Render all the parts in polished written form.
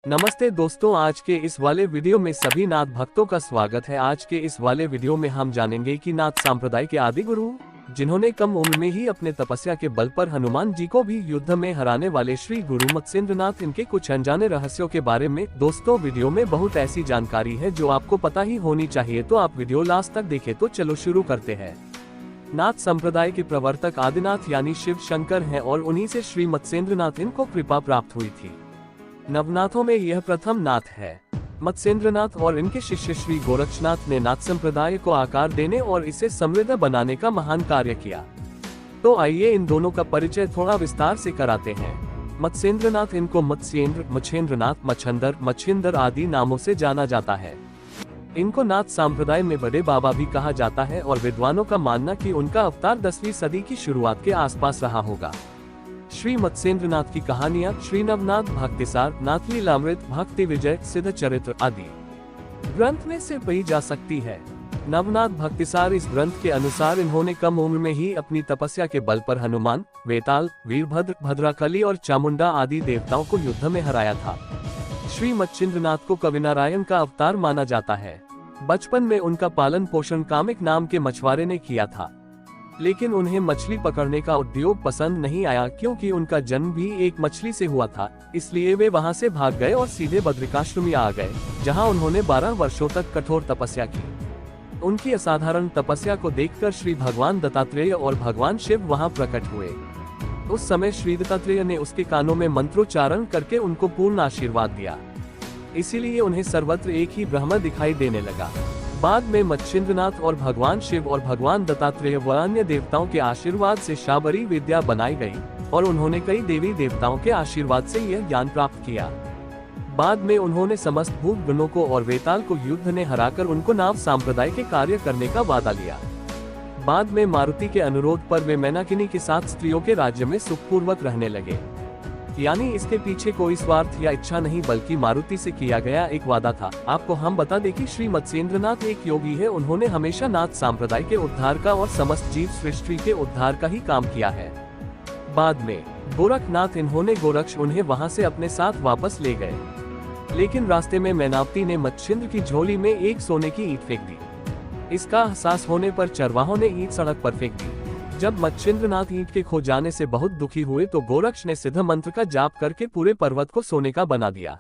नमस्ते दोस्तों, आज के इस वाले वीडियो में सभी नाथ भक्तों का स्वागत है। आज के इस वाले वीडियो में हम जानेंगे कि नाथ संप्रदाय के आदि गुरु, जिन्होंने कम उम्र में ही अपने तपस्या के बल पर हनुमान जी को भी युद्ध में हराने वाले श्री गुरु मत्स्येंद्रनाथ, इनके कुछ अनजाने रहस्यों के बारे में। दोस्तों, वीडियो में बहुत ऐसी जानकारी है जो आपको पता ही होनी चाहिए, तो आप वीडियो लास्ट तक देखें। तो चलो शुरू करते हैं। नाथ संप्रदाय के प्रवर्तक आदिनाथ यानी शिव शंकर हैं और उन्हीं से श्री मत्स्येंद्रनाथ इनको कृपा प्राप्त हुई थी। नवनाथों में यह प्रथम नाथ है। मत्स्येंद्रनाथ और इनके शिष्य श्री गोरक्षनाथ ने नाथ संप्रदाय को आकार देने और इसे समृद्ध बनाने का महान कार्य किया। तो आइए इन दोनों का परिचय थोड़ा विस्तार से कराते हैं। मत्स्येंद्रनाथ, इनको मत्स्येंद्र, मच्छेंद्रनाथ, मच्छंदर, मच्छिंदर आदि नामों से जाना जाता है। इनको नाथ संप्रदाय में बड़े बाबा भी कहा जाता है और विद्वानों का मानना कि उनका अवतार 10वीं सदी की शुरुआत के आसपास रहा होगा। श्री मत्स्येंद्रनाथ की कहानियां श्री नवनाथ भक्तिसार, नाथ लीलामृत, भक्ति विजय, सिद्ध चरित्र आदि ग्रंथ में से पढ़ी जा सकती है। नवनाथ भक्तिसार इस ग्रंथ के अनुसार इन्होंने कम उम्र में ही अपनी तपस्या के बल पर हनुमान, वेताल, वीरभद्र, भद्राकली और चामुंडा आदि देवताओं को युद्ध में हराया था। श्री मत्स्येंद्रनाथ को कविनारायण का अवतार माना जाता है। बचपन में उनका पालन पोषण कामिक नाम के मछुआरे ने किया था, लेकिन उन्हें मछली पकड़ने का उद्योग पसंद नहीं आया, क्योंकि उनका जन्म भी एक मछली से हुआ था। इसलिए वे वहां से भाग गए और सीधे बद्रिकाश्रम आ गए, जहां उन्होंने 12 वर्षों तक कठोर तपस्या की। उनकी असाधारण तपस्या को देखकर श्री भगवान दत्तात्रेय और भगवान शिव वहां प्रकट हुए। उस समय श्री दत्तात्रेय ने उसके कानों में मंत्रोच्चारण करके उनको पूर्ण आशीर्वाद दिया। इसीलिए उन्हें सर्वत्र एक ही ब्रह्म दिखाई देने लगा। बाद में मत्स्येंद्रनाथ और भगवान शिव और भगवान दत्तात्रेय व अन्य देवताओं के आशीर्वाद से शाबरी विद्या बनाई गई और उन्होंने कई देवी देवताओं के आशीर्वाद से यह ज्ञान प्राप्त किया। बाद में उन्होंने समस्त भूत गणों को और वेताल को युद्ध ने हराकर उनको नाथ संप्रदाय के कार्य करने का वादा लिया। बाद में मारुति के अनुरोध पर वे मैनाकिनी के साथ स्त्रियों के राज्य में सुखपूर्वक रहने लगे। यानी इसके पीछे कोई स्वार्थ या इच्छा नहीं, बल्कि मारुति से किया गया एक वादा था। आपको हम बता दें कि श्री मत्स्येंद्रनाथ एक योगी है। उन्होंने हमेशा नाथ संप्रदाय के उद्धार का और समस्त जीव सृष्टि के उद्धार का ही काम किया है। बाद में गोरखनाथ, इन्होंने गोरक्ष उन्हें वहां से अपने साथ वापस ले गए, लेकिन रास्ते में मैनावती ने मच्छिंद्र की झोली में एक सोने की ईंट फेंक दी। इसका एहसास होने पर चरवाहों ने ईंट सड़क पर फेंक दी। जब मत्स्येंद्रनाथ ईंट के खो जाने से बहुत दुखी हुए तो गोरक्ष ने सिद्ध मंत्र का जाप करके पूरे पर्वत को सोने का बना दिया।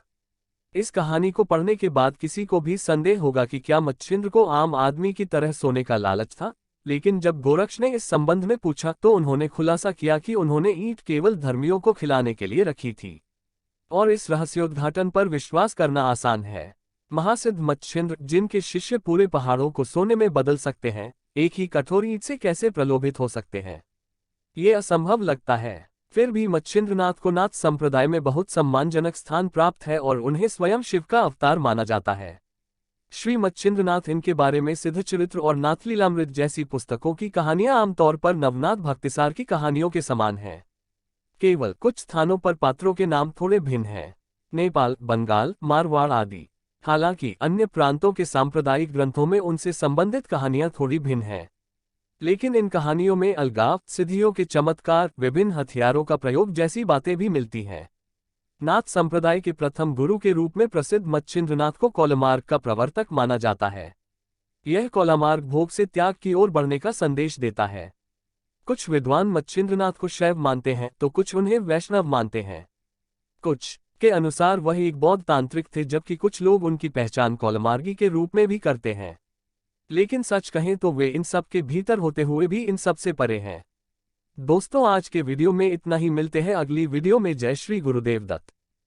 इस कहानी को पढ़ने के बाद किसी को भी संदेह होगा कि क्या मत्स्येंद्र को आम आदमी की तरह सोने का लालच था, लेकिन जब गोरक्ष ने इस संबंध में पूछा तो उन्होंने खुलासा किया कि उन्होंने ईंट केवल धर्मियों को खिलाने के लिए रखी थी। और इस रहस्योद्घाटन पर विश्वास करना आसान है। महासिद्ध मत्स्येंद्र, जिनके शिष्य पूरे पहाड़ों को सोने में बदल सकते हैं, एक ही कठोर ईंट से कैसे प्रलोभित हो सकते हैं? ये असंभव लगता है। फिर भी मत्स्येंद्रनाथ को नाथ संप्रदाय में बहुत सम्मानजनक स्थान प्राप्त है और उन्हें स्वयं शिव का अवतार माना जाता है। श्री मत्स्येंद्रनाथ, इनके बारे में सिद्ध चरित्र और नाथ लीलामृत जैसी पुस्तकों की कहानियां आमतौर पर नवनाथ भक्तिसार की कहानियों के समान हैं। केवल कुछ स्थानों पर पात्रों के नाम थोड़े भिन्न हैं, नेपाल, बंगाल, मारवाड़ आदि। हालांकि अन्य प्रांतों के सांप्रदायिक ग्रंथों में उनसे संबंधित कहानियां थोड़ी भिन्न हैं, लेकिन इन कहानियों में अलगाव, सिद्धियों के चमत्कार, विभिन्न हथियारों का प्रयोग जैसी बातें भी मिलती हैं। नाथ संप्रदाय के प्रथम गुरु के रूप में प्रसिद्ध मत्स्येंद्रनाथ को कौलमार्ग का प्रवर्तक माना जाता है। यह कौलमार्ग भोग से त्याग की ओर बढ़ने का संदेश देता है। कुछ विद्वान मत्स्येंद्रनाथ को शैव मानते हैं तो कुछ उन्हें वैष्णव मानते हैं। कुछ के अनुसार वह एक बौद्ध तांत्रिक थे, जबकि कुछ लोग उनकी पहचान कौलमार्गी के रूप में भी करते हैं। लेकिन सच कहें तो वे इन सब के भीतर होते हुए भी इन सब से परे हैं। दोस्तों, आज के वीडियो में इतना ही। मिलते हैं अगली वीडियो में। जय श्री गुरुदेव दत्त।